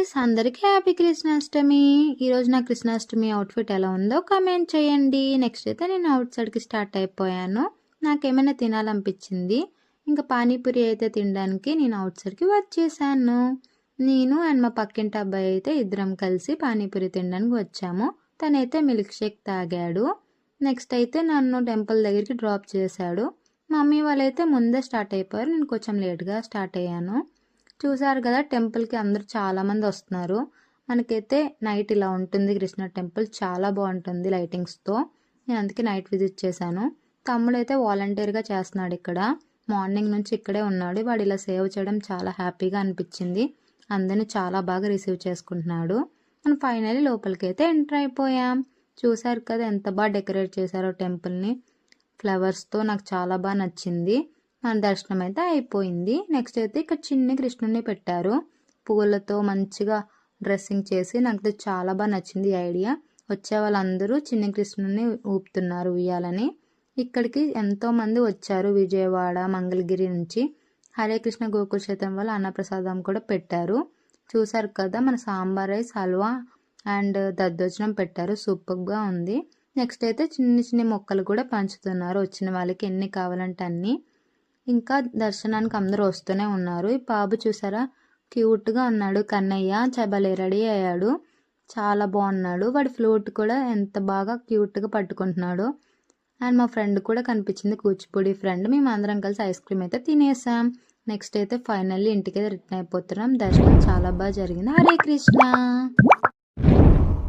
Guys, అందరికీ happy Krishnashtami. ఈరోజు నా కృష్ణాష్టమి అవుట్ఫిట్ ఎలా ఉందో కామెంట్ చేయండి. నెక్స్ట్ అయితే నేను అవుట్ సైడ్కి స్టార్ట్ అయిపోయాను. నాకేమైనా తినాలనిపించింది. ఇంకా పానీపూరి అయితే తినడానికి నేను అవుట్ సైడ్కి వచ్చేసాను. నేను అండ్ మా పక్కింటి అబ్బాయి అయితే ఇద్దరం కలిసి పానీపూరి తినడానికి వచ్చాము. తనైతే మిల్క్ షేక్ తాగాడు. నెక్స్ట్ అయితే నన్ను టెంపుల్ దగ్గరికి డ్రాప్ చేశాడు. మమ్మీ వాళ్ళైతే ముందే స్టార్ట్ అయిపోయారు. నేను కొంచెం లేట్గా స్టార్ట్ అయ్యాను. చూసారు కదా, టెంపుల్కి అందరూ చాలామంది వస్తున్నారు. మనకైతే నైట్ ఇలా ఉంటుంది. కృష్ణ టెంపుల్ చాలా బాగుంటుంది లైటింగ్స్తో. నేను అందుకే నైట్ విజిట్ చేశాను. తమ్ముడు అయితే వాలంటీర్గా చేస్తున్నాడు ఇక్కడ. మార్నింగ్ నుంచి ఇక్కడే ఉన్నాడు. వాడు ఇలా సేవ్ చేయడం చాలా హ్యాపీగా అనిపించింది. అందరినీ చాలా బాగా రిసీవ్ చేసుకుంటున్నాడు. మనం ఫైనల్లీ లోపలికి అయితే ఎంటర్ అయిపోయాం. చూసారు కదా ఎంత బాగా డెకరేట్ చేశారో టెంపుల్ని ఫ్లవర్స్తో. నాకు చాలా బాగా నచ్చింది. మన దర్శనం అయితే అయిపోయింది. నెక్స్ట్ అయితే ఇక్కడ చిన్న కృష్ణుని పెట్టారు పూలతో మంచిగా డ్రెస్సింగ్ చేసి. నాకు చాలా బాగా నచ్చింది ఈ ఐడియా. వచ్చే వాళ్ళందరూ చిన్న కృష్ణుని ఊపుతున్నారు ఉయ్యాలని. ఇక్కడికి ఎంతోమంది వచ్చారు విజయవాడ, మంగళగిరి నుంచి. హరే కృష్ణ గోకులక్షేత్రం వల్ల అన్నప్రసాదం కూడా పెట్టారు. చూసారు కదా, మన సాంబార్ రైస్, హల్వా అండ్ దద్దోజనం పెట్టారు. సూపర్గా ఉంది. నెక్స్ట్ అయితే చిన్న చిన్న మొక్కలు కూడా పంచుతున్నారు వచ్చిన వాళ్ళకి ఎన్ని కావాలంటే అన్ని. ఇంకా దర్శనానికి అందరూ వస్తూనే ఉన్నారు. ఈ బాబు చూసారా, క్యూట్గా ఉన్నాడు. కన్నయ్య చబలే రెడీ అయ్యాడు. చాలా బాగున్నాడు. వాడి ఫ్లూట్ కూడా ఎంత బాగా క్యూట్గా పట్టుకుంటున్నాడు. అండ్ మా ఫ్రెండ్ కూడా కనిపించింది, కూచిపూడి ఫ్రెండ్. మేము అందరం కలిసి ఐస్ క్రీమ్ అయితే తినేసాం. నెక్స్ట్ అయితే ఫైనల్లీ ఇంటికి రిటర్న్ అయిపోతున్నాం. దర్శనం చాలా బాగా జరిగింది. హరే కృష్ణ.